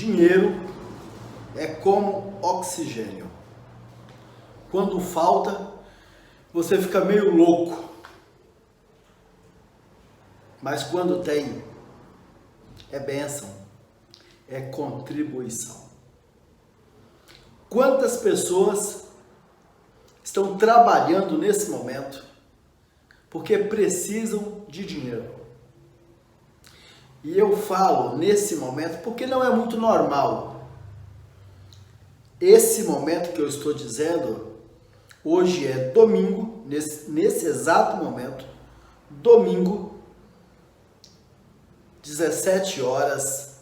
Dinheiro é como oxigênio. Quando falta, você fica meio louco. Mas quando tem, é bênção, é contribuição. Quantas pessoas estão trabalhando nesse momento porque precisam de dinheiro? E eu falo nesse momento porque não é muito normal. Esse momento que eu estou dizendo, hoje é domingo, nesse exato momento, domingo, 17 horas,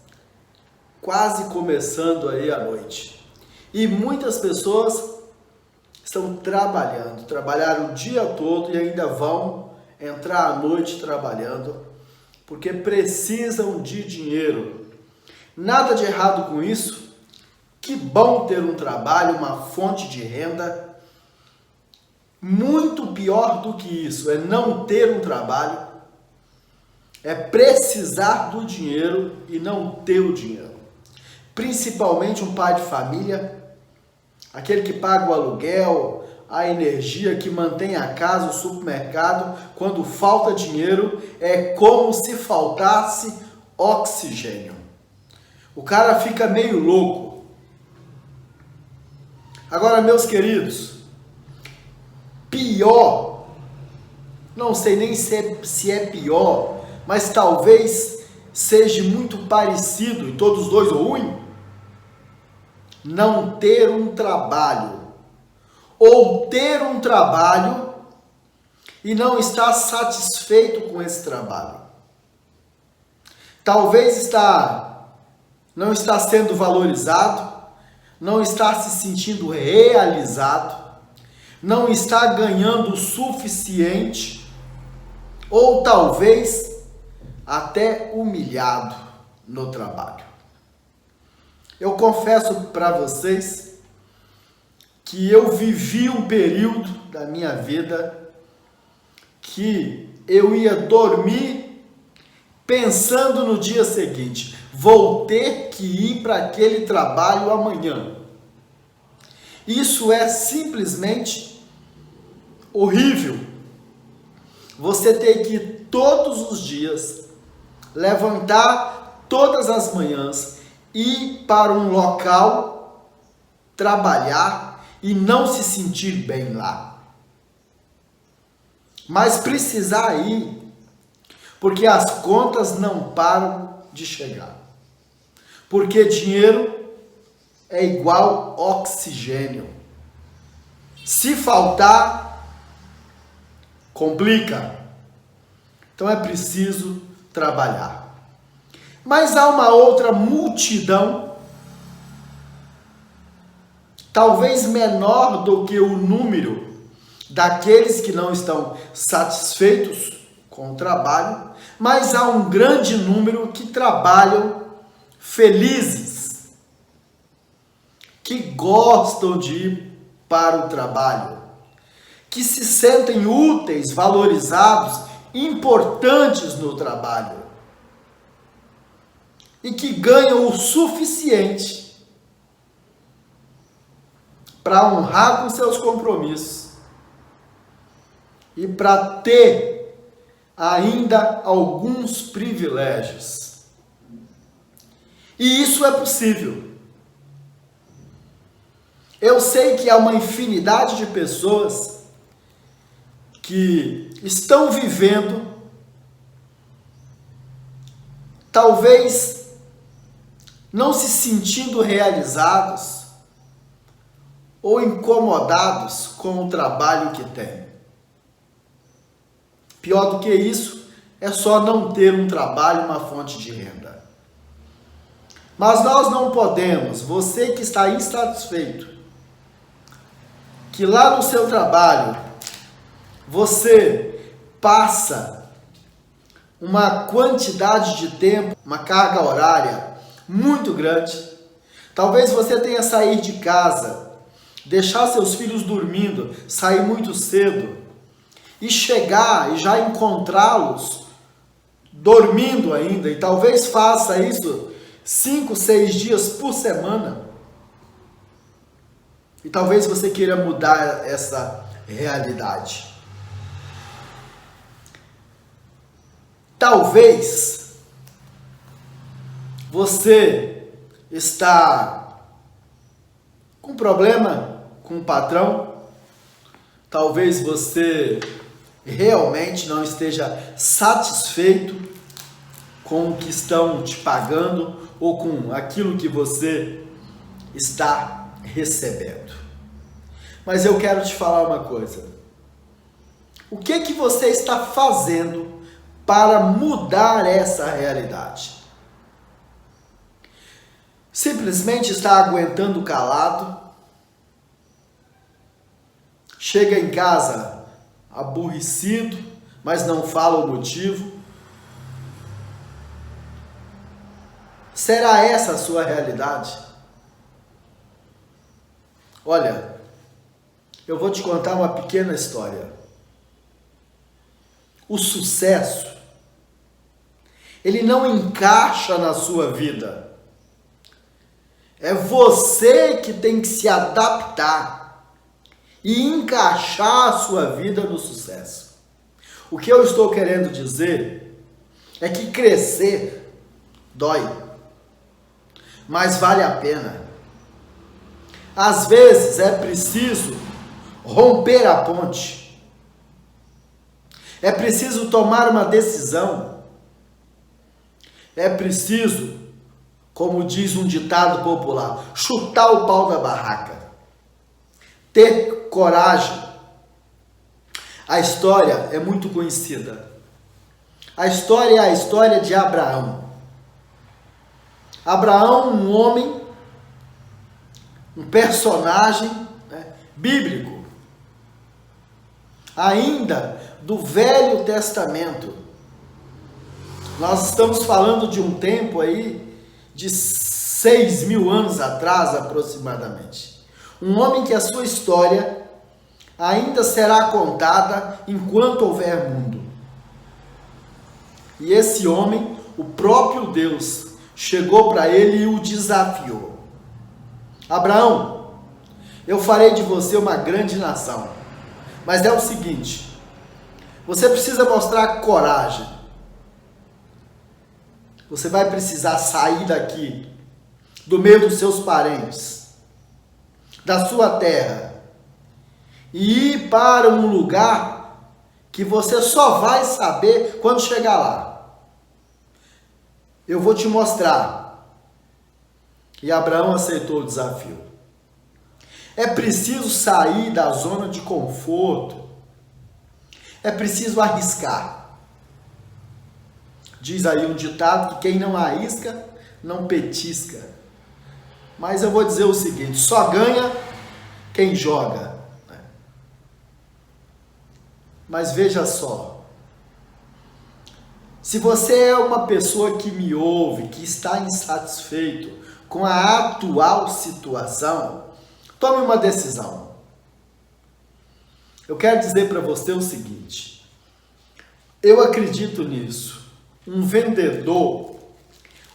quase começando aí a noite. E muitas pessoas estão trabalharam o dia todo e ainda vão entrar à noite trabalhando, porque precisam de dinheiro. Nada de errado com isso. Que bom ter um trabalho, uma fonte de renda. Muito pior do que isso é não ter um trabalho, é precisar do dinheiro e não ter o dinheiro. Principalmente um pai de família, aquele que paga o aluguel, a energia, que mantém a casa, o supermercado. Quando falta dinheiro, é como se faltasse oxigênio. O cara fica meio louco. Agora, meus queridos, pior, não sei nem se é pior, mas talvez seja muito parecido, e todos os dois ruim, não ter um trabalho. Ou ter um trabalho e não estar satisfeito com esse trabalho. Talvez não está sendo valorizado, não está se sentindo realizado, não está ganhando o suficiente, ou talvez até humilhado no trabalho. Eu confesso para vocês que eu vivi um período da minha vida que eu ia dormir pensando no dia seguinte: vou ter que ir para aquele trabalho amanhã. Isso é simplesmente horrível. Você ter que ir todos os dias, levantar todas as manhãs, ir para um local, trabalhar e não se sentir bem lá. Mas precisar ir, porque as contas não param de chegar. Porque dinheiro é igual oxigênio. Se faltar, complica. Então é preciso trabalhar. Mas há uma outra multidão, talvez menor do que o número daqueles que não estão satisfeitos com o trabalho, mas há um grande número que trabalham felizes, que gostam de ir para o trabalho, que se sentem úteis, valorizados, importantes no trabalho e que ganham o suficiente para honrar com seus compromissos e para ter ainda alguns privilégios. E isso é possível. Eu sei que há uma infinidade de pessoas que estão vivendo, talvez não se sentindo realizados ou incomodados com o trabalho que têm. Pior do que isso, é só não ter um trabalho, uma fonte de renda. Mas nós não podemos, você que está insatisfeito, que lá no seu trabalho você passa uma quantidade de tempo, uma carga horária muito grande. Talvez você tenha saído de casa, deixar seus filhos dormindo, sair muito cedo e chegar e já encontrá-los dormindo ainda, e talvez faça isso 5, 6 dias por semana. E talvez você queira mudar essa realidade. Talvez você está com problema com o patrão. Talvez você realmente não esteja satisfeito com o que estão te pagando ou com aquilo que você está recebendo. Mas eu quero te falar uma coisa. O que você está fazendo para mudar essa realidade? Simplesmente está aguentando calado? Chega em casa aborrecido, mas não fala o motivo? Será essa a sua realidade? Olha, eu vou te contar uma pequena história. O sucesso, ele não encaixa na sua vida. É você que tem que se adaptar e encaixar a sua vida no sucesso. O que eu estou querendo dizer é que crescer dói, mas vale a pena. Às vezes é preciso romper a ponte. É preciso tomar uma decisão. É preciso, como diz um ditado popular, chutar o pau da barraca. Ter coragem. A história é muito conhecida. A história é a história de Abraão. Abraão, um homem, um personagem, bíblico, ainda do Velho Testamento. Nós estamos falando de um tempo aí de 6.000 anos atrás, aproximadamente. Um homem que a sua história ainda será contada enquanto houver mundo. E esse homem, o próprio Deus, chegou para ele e o desafiou. Abraão, eu farei de você uma grande nação. Mas é o seguinte, você precisa mostrar coragem. Você vai precisar sair daqui, do meio dos seus parentes, da sua terra, e ir para um lugar que você só vai saber quando chegar lá. Eu vou te mostrar. E Abraão aceitou o desafio. É preciso sair da zona de conforto. É preciso arriscar. Diz aí um ditado que quem não arrisca, não petisca. Mas eu vou dizer o seguinte, só ganha quem joga. Mas veja só, se você é uma pessoa que me ouve, que está insatisfeito com a atual situação, tome uma decisão. Eu quero dizer para você o seguinte, eu acredito nisso. Um vendedor,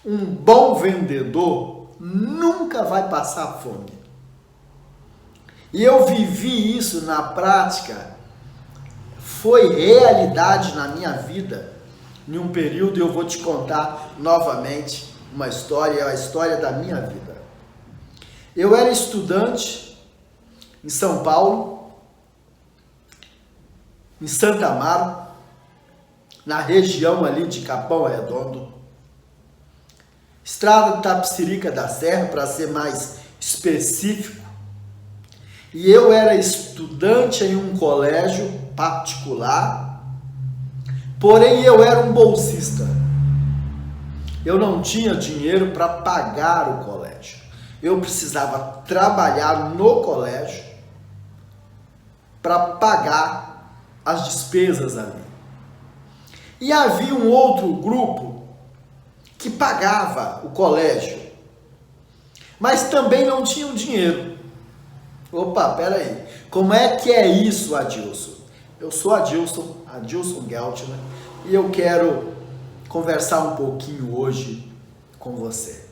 um bom vendedor, nunca vai passar fome. E eu vivi isso na prática, foi realidade na minha vida, em um período. Eu vou te contar novamente uma história, a história da minha vida. Eu era estudante em São Paulo, em Santa Amaro, na região ali de Capão Redondo, estrada de Tapicirica da Serra, para ser mais específico. E eu era estudante em um colégio particular, porém eu era um bolsista. Eu não tinha dinheiro para pagar o colégio. Eu precisava trabalhar no colégio para pagar as despesas ali. E havia um outro grupo que pagava o colégio, mas também não tinham dinheiro. Opa, peraí, como é que é isso, Adilson? Eu sou Adilson Geltner, e eu quero conversar um pouquinho hoje com você.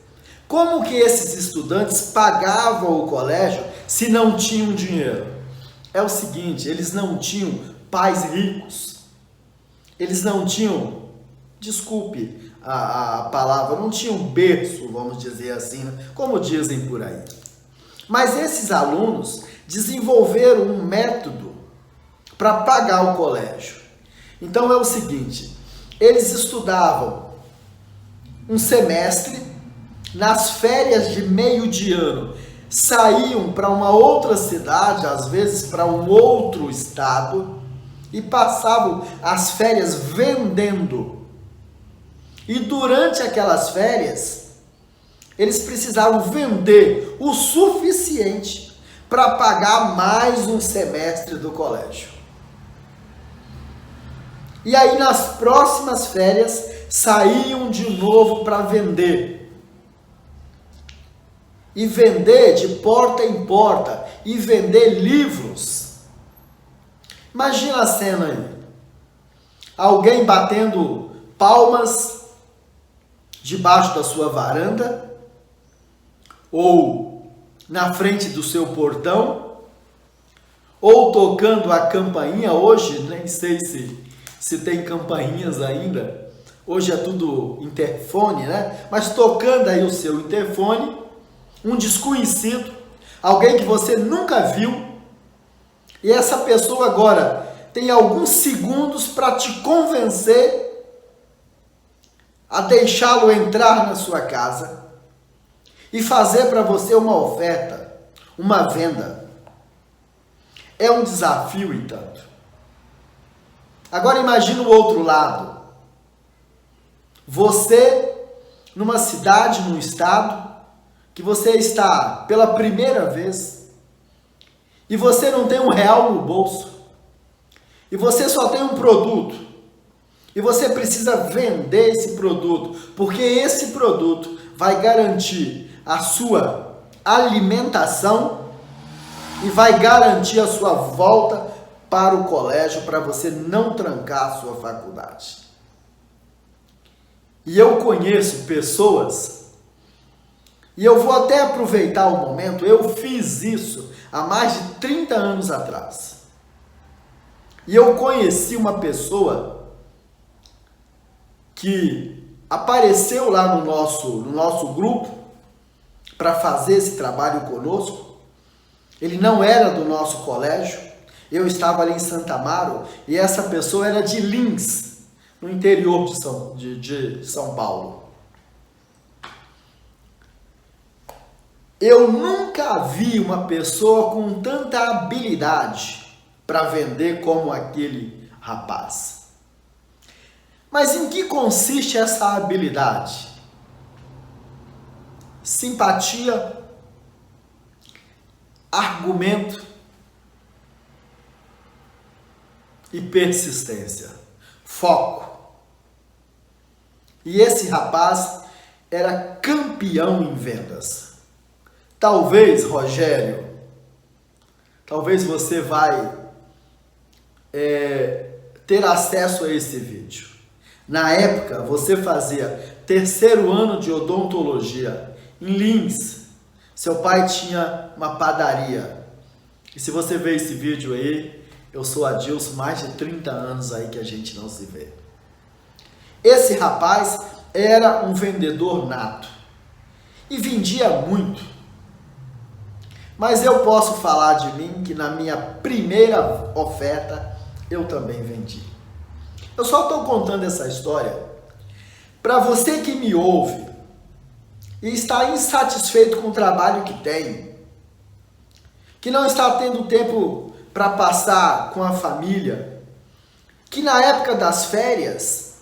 Como que esses estudantes pagavam o colégio se não tinham dinheiro? É o seguinte, eles não tinham pais ricos. Eles não tinham, desculpe a palavra, não tinham berço, vamos dizer assim, né? Como dizem por aí. Mas esses alunos desenvolveram um método para pagar o colégio. Então é o seguinte, eles estudavam um semestre, nas férias de meio de ano, saíam para uma outra cidade, às vezes para um outro estado, e passavam as férias vendendo. E durante aquelas férias, eles precisavam vender o suficiente para pagar mais um semestre do colégio. E aí nas próximas férias, saíam de novo para vender. E vender de porta em porta, e vender livros. Imagina a cena aí. Alguém batendo palmas debaixo da sua varanda, ou na frente do seu portão, ou tocando a campainha. Hoje, nem sei se tem campainhas ainda, hoje é tudo interfone, né? Mas tocando aí o seu interfone, um desconhecido, alguém que você nunca viu, e essa pessoa agora tem alguns segundos para te convencer a deixá-lo entrar na sua casa e fazer para você uma oferta, uma venda. É um desafio e tanto. Agora imagine o outro lado. Você, numa cidade, num estado, que você está pela primeira vez, e você não tem R$1 no bolso, e você só tem um produto, e você precisa vender esse produto, porque esse produto vai garantir a sua alimentação e vai garantir a sua volta para o colégio, para você não trancar a sua faculdade. E eu conheço pessoas, e eu vou até aproveitar o momento, eu fiz isso há mais de 30 anos atrás. E eu conheci uma pessoa que apareceu lá no nosso grupo para fazer esse trabalho conosco. Ele não era do nosso colégio, eu estava ali em Santa Amaro, e essa pessoa era de Lins, no interior de São Paulo. Eu nunca vi uma pessoa com tanta habilidade para vender como aquele rapaz. Mas em que consiste essa habilidade? Simpatia, argumento e persistência, foco. E esse rapaz era campeão em vendas. Talvez, Rogério, talvez você vai ter acesso a esse vídeo. Na época, você fazia terceiro ano de odontologia em Lins. Seu pai tinha uma padaria. E se você vê esse vídeo aí, eu sou Adilson, mais de 30 anos aí que a gente não se vê. Esse rapaz era um vendedor nato e vendia muito. Mas eu posso falar de mim que na minha primeira oferta eu também vendi. Eu só estou contando essa história para você que me ouve e está insatisfeito com o trabalho que tem, que não está tendo tempo para passar com a família, que na época das férias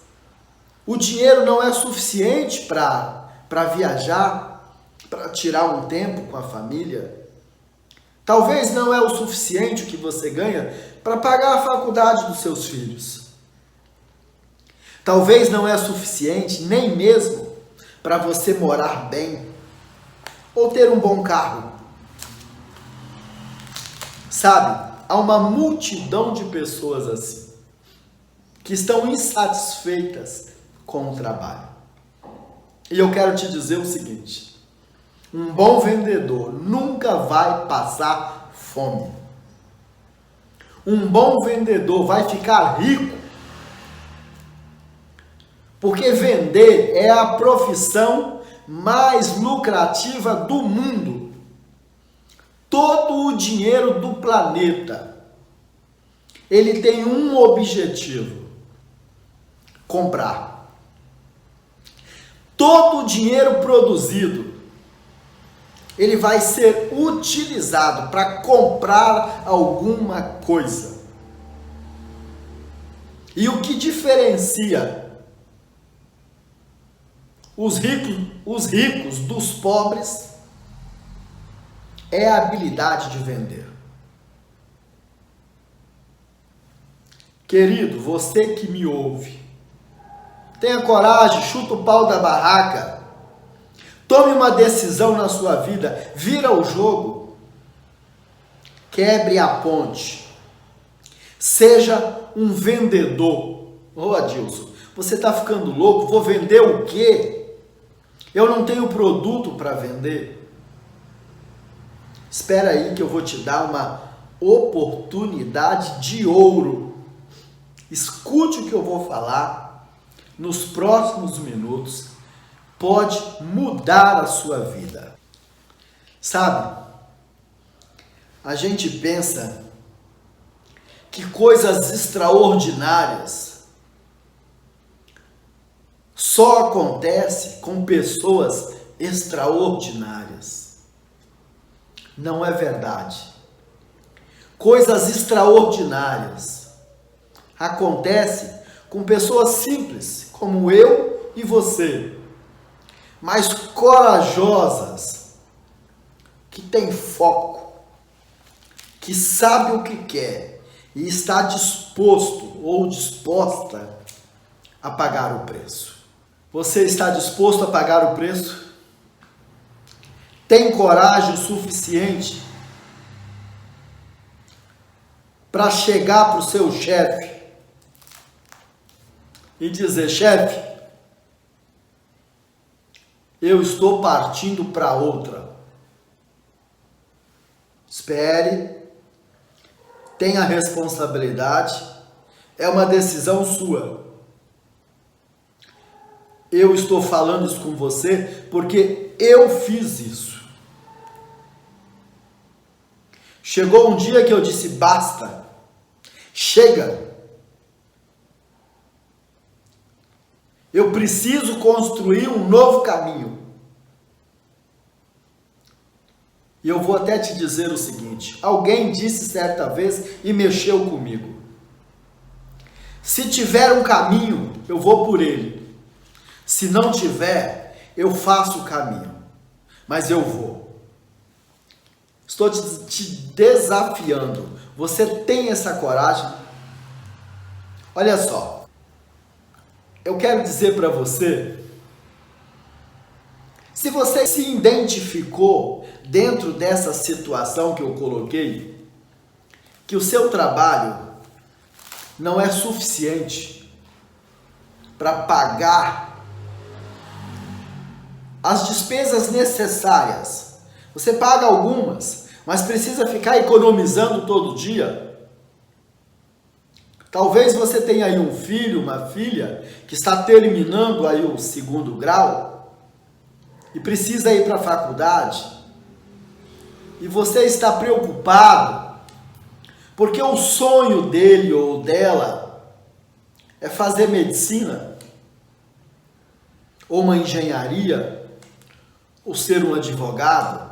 o dinheiro não é suficiente para viajar, para tirar um tempo com a família. Talvez não é o suficiente o que você ganha para pagar a faculdade dos seus filhos. Talvez não é suficiente nem mesmo para você morar bem ou ter um bom carro. Sabe, há uma multidão de pessoas assim, que estão insatisfeitas com o trabalho. E eu quero te dizer o seguinte: Um bom vendedor nunca vai passar fome. Um bom vendedor vai ficar rico. Porque vender é a profissão mais lucrativa do mundo. Todo o dinheiro do planeta, ele tem um objetivo: comprar. Todo o dinheiro produzido, ele vai ser utilizado para comprar alguma coisa. E o que diferencia os ricos dos pobres é a habilidade de vender. Querido, você que me ouve, tenha coragem, chuta o pau da barraca, tome uma decisão na sua vida, vira o jogo, quebre a ponte, seja um vendedor. Ô Adilson, você está ficando louco? Vou vender o quê? Eu não tenho produto para vender. Espera aí que eu vou te dar uma oportunidade de ouro. Escute o que eu vou falar nos próximos minutos. Pode mudar a sua vida. Sabe, a gente pensa que coisas extraordinárias só acontece com pessoas extraordinárias. Não é verdade. Coisas extraordinárias acontecem com pessoas simples, como eu e você, mas corajosas, que têm foco, que sabe o que quer e está disposto ou disposta a pagar o preço. Você está disposto a pagar o preço? Tem coragem o suficiente para chegar para o seu chefe e dizer: chefe, eu estou partindo para outra. Espere, tenha responsabilidade, é uma decisão sua. Eu estou falando isso com você porque eu fiz isso. Chegou um dia que eu disse: basta, chega. Eu preciso construir um novo caminho. E eu vou até te dizer o seguinte: alguém disse certa vez e mexeu comigo: se tiver um caminho, eu vou por ele. Se não tiver, eu faço o caminho. Mas eu vou. Estou te desafiando. Você tem essa coragem? Olha só. Eu quero dizer para você, se você se identificou dentro dessa situação que eu coloquei, que o seu trabalho não é suficiente para pagar as despesas necessárias. Você paga algumas, mas precisa ficar economizando todo dia. Talvez você tenha aí um filho, uma filha, que está terminando aí o 2º grau e precisa ir para a faculdade. E você está preocupado porque o sonho dele ou dela é fazer medicina, ou uma engenharia, ou ser um advogado.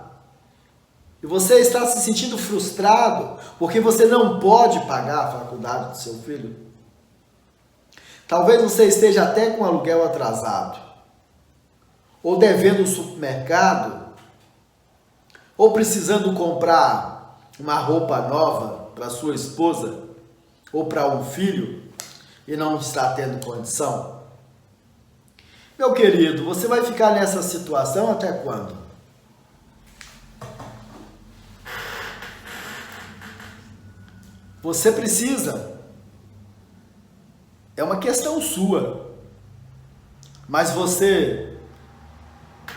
E você está se sentindo frustrado porque você não pode pagar a faculdade do seu filho. Talvez você esteja até com aluguel atrasado, ou devendo um supermercado, ou precisando comprar uma roupa nova para sua esposa ou para um filho e não está tendo condição. Meu querido, você vai ficar nessa situação até quando? Você precisa. É uma questão sua. Mas você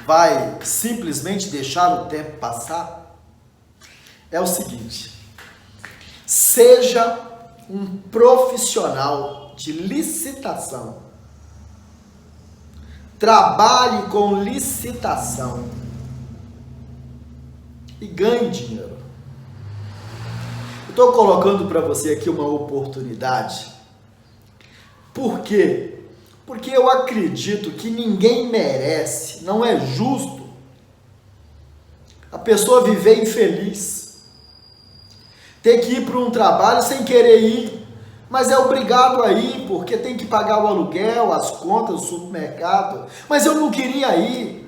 vai simplesmente deixar o tempo passar? É o seguinte: seja um profissional de licitação. Trabalhe com licitação e ganhe dinheiro. Estou colocando para você aqui uma oportunidade. Por quê? Porque eu acredito que ninguém merece, não é justo a pessoa viver infeliz, ter que ir para um trabalho sem querer ir, mas é obrigado a ir porque tem que pagar o aluguel, as contas, o supermercado, mas eu não queria ir.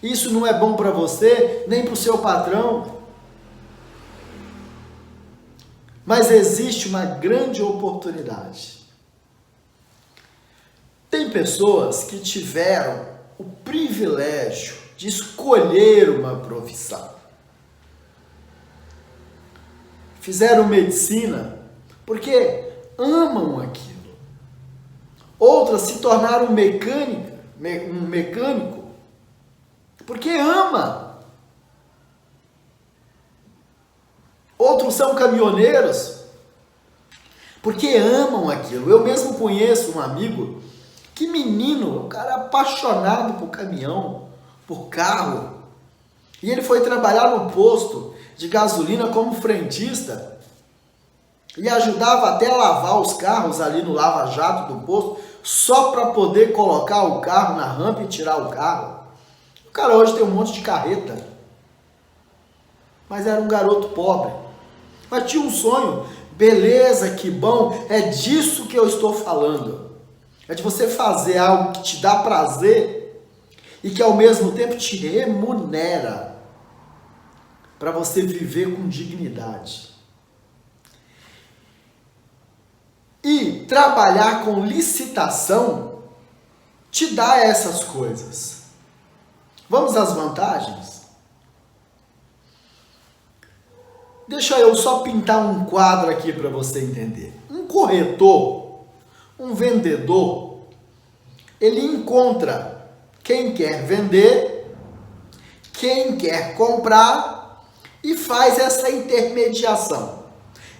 Isso não é bom para você, nem para o seu patrão. Mas existe uma grande oportunidade. Tem pessoas que tiveram o privilégio de escolher uma profissão. Fizeram medicina porque amam aquilo. Outras se tornaram um mecânico porque ama. Outros são caminhoneiros porque amam aquilo. Eu mesmo conheço um amigo que menino, um cara apaixonado por caminhão, por carro. E ele foi trabalhar no posto de gasolina como frentista e ajudava até a lavar os carros ali no lava-jato do posto, só para poder colocar o carro na rampa e tirar o carro. O cara hoje tem um monte de carreta, mas era um garoto pobre, mas tinha um sonho. Beleza, que bom, é disso que eu estou falando. É de você fazer algo que te dá prazer e que ao mesmo tempo te remunera para você viver com dignidade. E trabalhar com licitação te dá essas coisas. Vamos às vantagens? Deixa eu só pintar um quadro aqui para você entender. Um corretor, um vendedor, ele encontra quem quer vender, quem quer comprar e faz essa intermediação.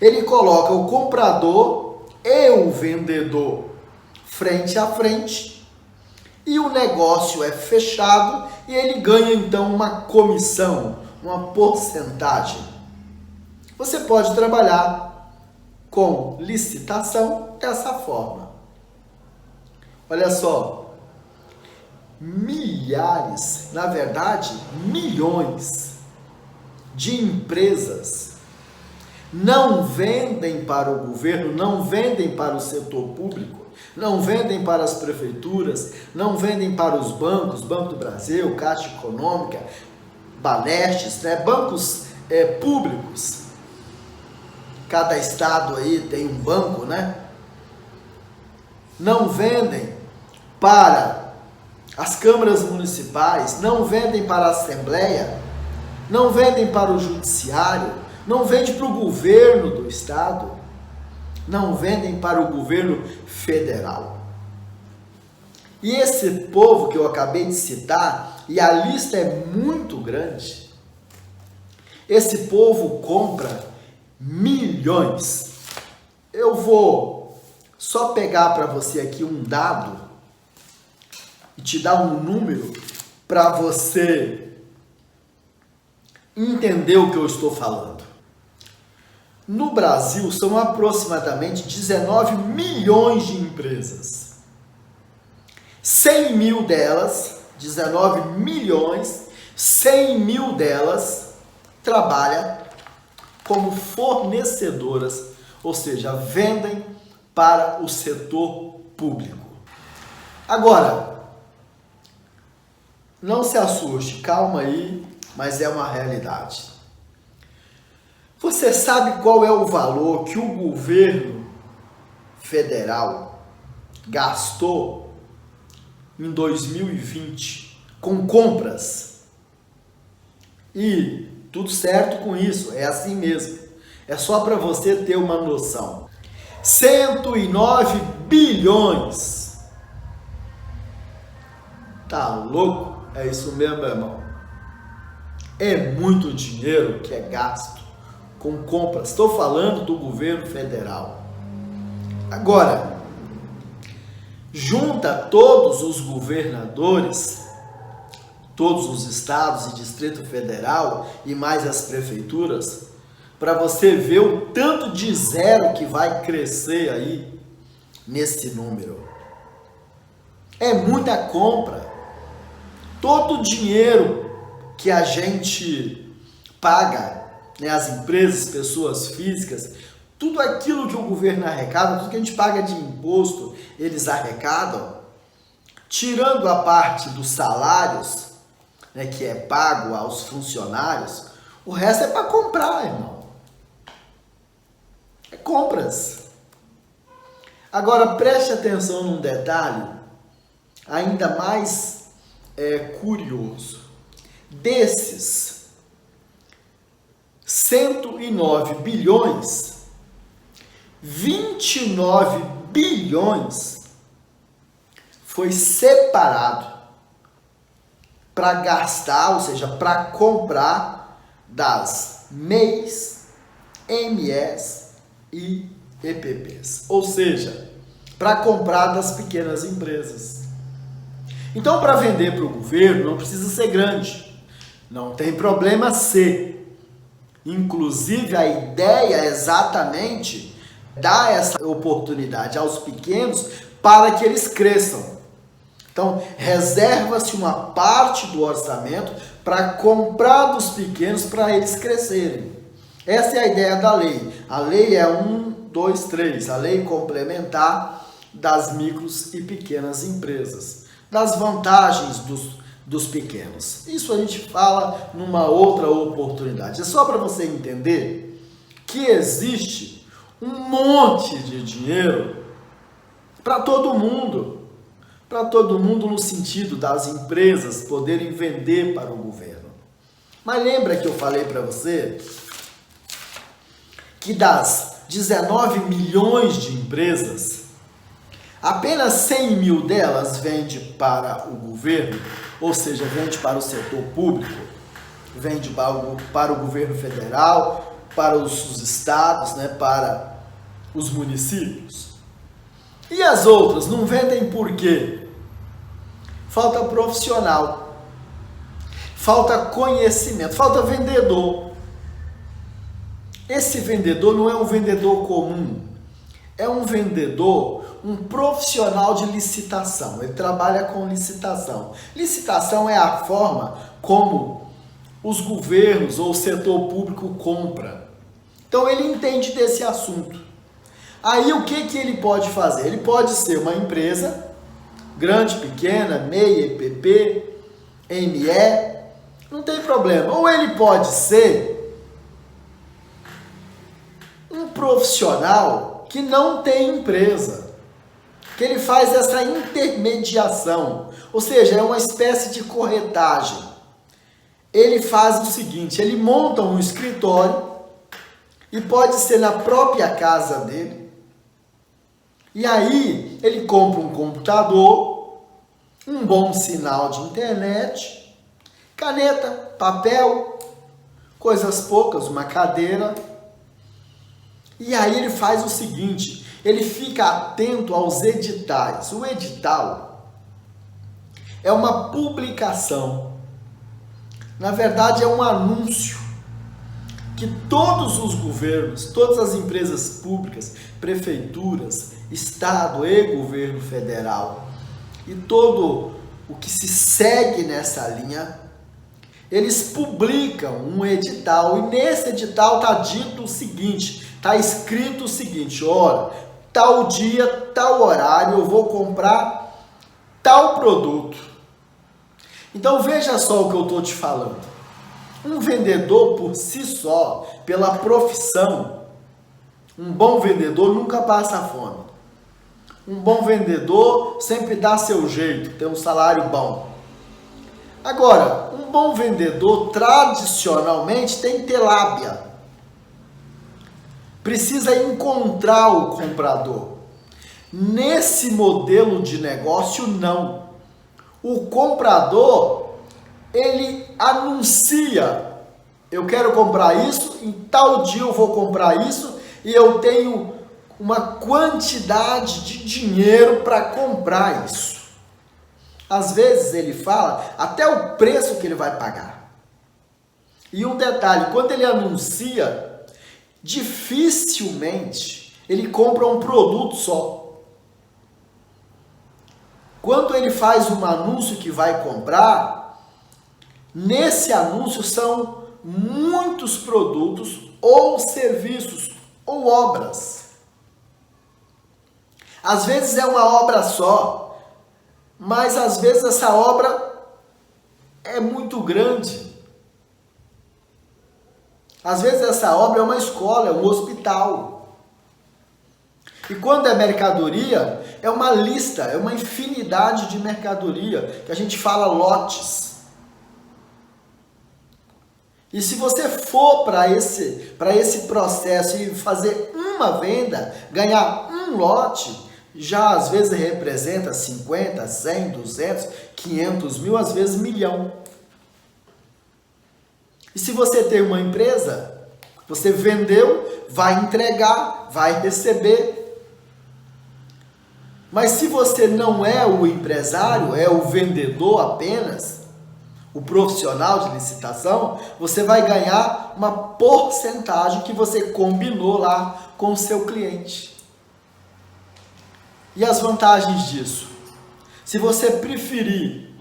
Ele coloca o comprador e o vendedor frente a frente e o negócio é fechado e ele ganha então uma comissão, uma porcentagem. Você pode trabalhar com licitação dessa forma. Olha só, milhares, na verdade, milhões de empresas não vendem para o governo, não vendem para o setor público, não vendem para as prefeituras, não vendem para os bancos, Banco do Brasil, Caixa Econômica, Banestes, né? Bancos públicos. Cada estado aí tem um banco, né? Não vendem para as câmaras municipais, não vendem para a Assembleia, não vendem para o Judiciário, não vende para o governo do estado, não vendem para o governo federal. E esse povo que eu acabei de citar, e a lista é muito grande, esse povo compra milhões. Eu vou só pegar para você aqui um dado e te dar um número para você entender o que eu estou falando. No Brasil, são aproximadamente 19 milhões de empresas. 100 mil delas, 19 milhões, 100 mil delas trabalham como fornecedoras, ou seja, vendem para o setor público. Agora, não se assuste, calma aí, mas é uma realidade. Você sabe qual é o valor que o governo federal gastou em 2020 com compras? E tudo certo com isso, é assim mesmo. É só para você ter uma noção. 109 bilhões. Tá louco? É isso mesmo, meu irmão. É muito dinheiro que é gasto com compras. Estou falando do governo federal. Agora, junta todos os governadores, todos os estados e Distrito Federal e mais as prefeituras, para você ver o tanto de zero que vai crescer aí nesse número. É muita compra. Todo o dinheiro que a gente paga, né, as empresas, pessoas físicas, tudo aquilo que o governo arrecada, tudo que a gente paga de imposto, eles arrecadam, tirando a parte dos salários, né, que é pago aos funcionários, o resto é para comprar, irmão. É compras. Agora preste atenção num detalhe ainda mais curioso. Desses 109 bilhões, 29 bilhões foi separado para gastar, ou seja, para comprar das MEIs, MS e EPPs, ou seja, para comprar das pequenas empresas. Então, para vender para o governo não precisa ser grande, não tem problema ser. Inclusive, a ideia é exatamente dar essa oportunidade aos pequenos para que eles cresçam. Então, reserva-se uma parte do orçamento para comprar dos pequenos para eles crescerem. Essa é a ideia da lei. A lei é 1, 2, 3, a lei complementar das micros e pequenas empresas, das vantagens dos pequenos. Isso a gente fala numa outra oportunidade. É só para você entender que existe um monte de dinheiro para todo mundo. Para todo mundo no sentido das empresas poderem vender para o governo. Mas lembra que eu falei para você que das 19 milhões de empresas, apenas 100 mil delas vende para o governo, ou seja, vende para o setor público, vende para o governo federal, para os estados, né, para os municípios. E as outras não vendem por quê? Falta profissional, falta conhecimento, falta vendedor. Esse vendedor não é um vendedor comum, é um vendedor, um profissional de licitação. Ele trabalha com licitação. Licitação é a forma como os governos ou o setor público compra. Então ele entende desse assunto. Aí o que ele pode fazer? Ele pode ser uma empresa, grande, pequena, MEI, EPP, ME, não tem problema. Ou ele pode ser um profissional que não tem empresa, que ele faz essa intermediação, ou seja, é uma espécie de corretagem. Ele faz o seguinte, ele monta um escritório, e pode ser na própria casa dele, e aí ele compra um computador, um bom sinal de internet, caneta, papel, coisas poucas, uma cadeira. E aí ele faz o seguinte, ele fica atento aos editais. O edital é uma publicação, na verdade é um anúncio que todos os governos, todas as empresas públicas, prefeituras, Estado e governo federal e todo o que se segue nessa linha, eles publicam um edital e nesse edital está dito o seguinte, está escrito o seguinte, olha, tal dia, tal horário eu vou comprar tal produto. Então veja só o que eu estou te falando. Um vendedor por si só, pela profissão, um bom vendedor nunca passa fome. Um bom vendedor sempre dá seu jeito, tem um salário bom. Agora, um bom vendedor tradicionalmente tem que ter lábia. Precisa encontrar o comprador. Nesse modelo de negócio, não. O comprador, ele anuncia: eu quero comprar isso, em tal dia eu vou comprar isso e eu tenho uma quantidade de dinheiro para comprar isso. Às vezes ele fala até o preço que ele vai pagar. E um detalhe, quando ele anuncia, dificilmente ele compra um produto só. Quando ele faz um anúncio que vai comprar, nesse anúncio são muitos produtos ou serviços ou obras. Às vezes é uma obra só, mas às vezes essa obra é muito grande. Às vezes essa obra é uma escola, é um hospital. E quando é mercadoria, é uma lista, é uma infinidade de mercadoria, que a gente fala lotes. E se você for para esse processo e fazer uma venda, ganhar um lote, já às vezes representa 50, 100, 200, 500 mil, às vezes 1 milhão. E se você tem uma empresa, você vendeu, vai entregar, vai receber. Mas se você não é o empresário, é o vendedor apenas, o profissional de licitação, você vai ganhar uma porcentagem que você combinou lá com o seu cliente. E as vantagens disso? Se você preferir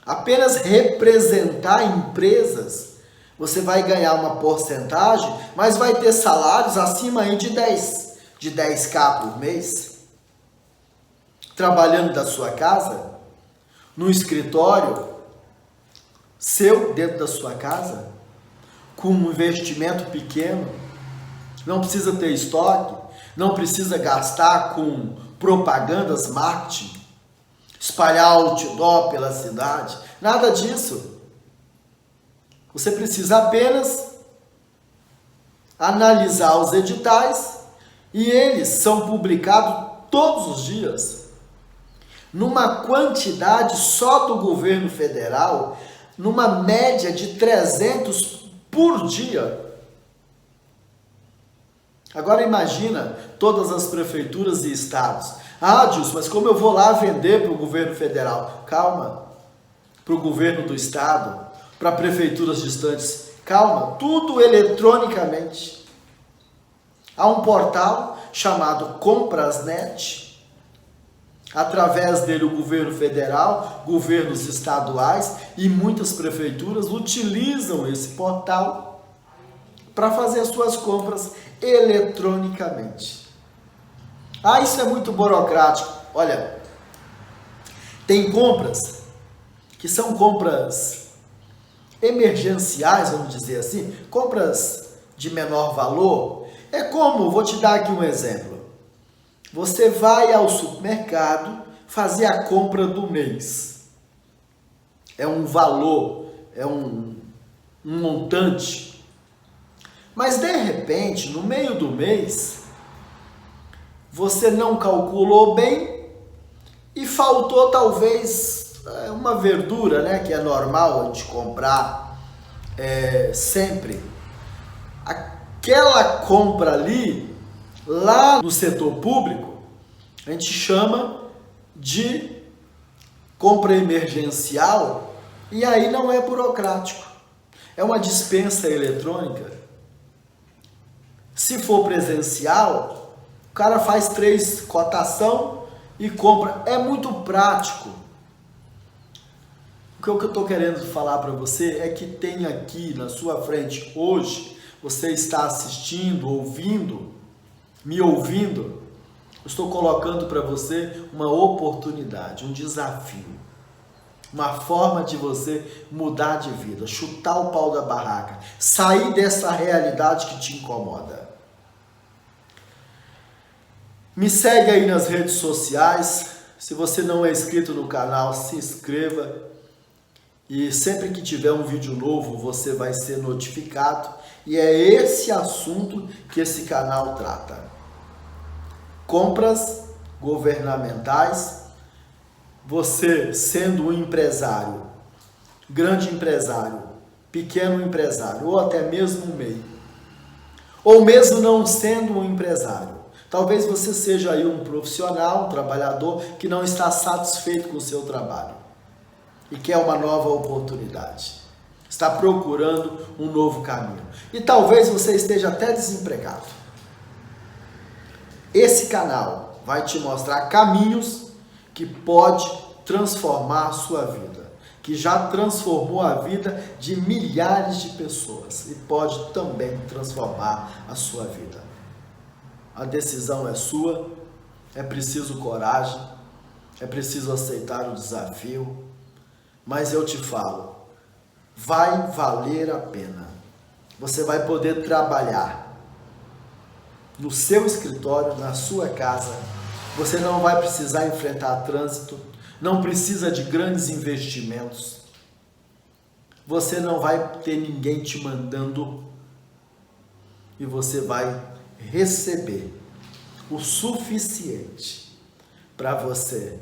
apenas representar empresas, você vai ganhar uma porcentagem, mas vai ter salários acima aí de 10K por mês, trabalhando da sua casa, no escritório seu, dentro da sua casa, com um investimento pequeno, não precisa ter estoque, não precisa gastar com propagandas, marketing, espalhar outdoor pela cidade, nada disso. Você precisa apenas analisar os editais e eles são publicados todos os dias, numa quantidade só do governo federal, numa média de 300 por dia. Agora imagina todas as prefeituras e estados. Ah, Dilson, mas como eu vou lá vender para o governo federal? Calma. Para o governo do estado, para prefeituras distantes. Calma, tudo eletronicamente. Há um portal chamado Comprasnet. Através dele o governo federal, governos estaduais e muitas prefeituras utilizam esse portal para fazer as suas compras eletronicamente. Ah, isso é muito burocrático. Olha, tem compras que são compras emergenciais, vamos dizer assim, compras de menor valor. É como, vou te dar aqui um exemplo. Você vai ao supermercado fazer a compra do mês. É um valor, é um montante. Mas de repente, no meio do mês, você não calculou bem e faltou talvez uma verdura, né, que é normal a gente comprar sempre. Aquela compra ali, lá no setor público, a gente chama de compra emergencial e aí não é burocrático. É uma dispensa eletrônica. Se for presencial, o cara faz 3 cotação e compra. É muito prático. O que eu estou querendo falar para você é que tem aqui na sua frente hoje, você está assistindo, ouvindo, me ouvindo, eu estou colocando para você uma oportunidade, um desafio, uma forma de você mudar de vida, chutar o pau da barraca, sair dessa realidade que te incomoda. Me segue aí nas redes sociais. Se você não é inscrito no canal, se inscreva. E sempre que tiver um vídeo novo, você vai ser notificado. E é esse assunto que esse canal trata. Compras governamentais você sendo um empresário, grande empresário, pequeno empresário, ou até mesmo um MEI, ou mesmo não sendo um empresário, talvez você seja aí um profissional, um trabalhador que não está satisfeito com o seu trabalho e quer uma nova oportunidade. Está procurando um novo caminho. E talvez você esteja até desempregado. Esse canal vai te mostrar caminhos que pode transformar a sua vida, que já transformou a vida de milhares de pessoas e pode também transformar a sua vida. A decisão é sua, é preciso coragem, é preciso aceitar o desafio, mas eu te falo, vai valer a pena. Você vai poder trabalhar no seu escritório, na sua casa. Você não vai precisar enfrentar trânsito, não precisa de grandes investimentos. Você não vai ter ninguém te mandando e você vai receber o suficiente para você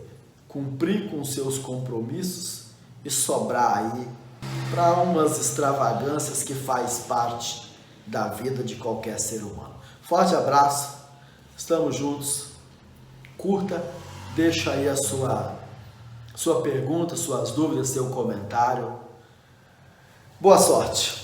cumprir com seus compromissos e sobrar aí para umas extravagâncias que faz parte da vida de qualquer ser humano. Forte abraço, estamos juntos, curta, deixa aí a sua pergunta, suas dúvidas, seu comentário. Boa sorte!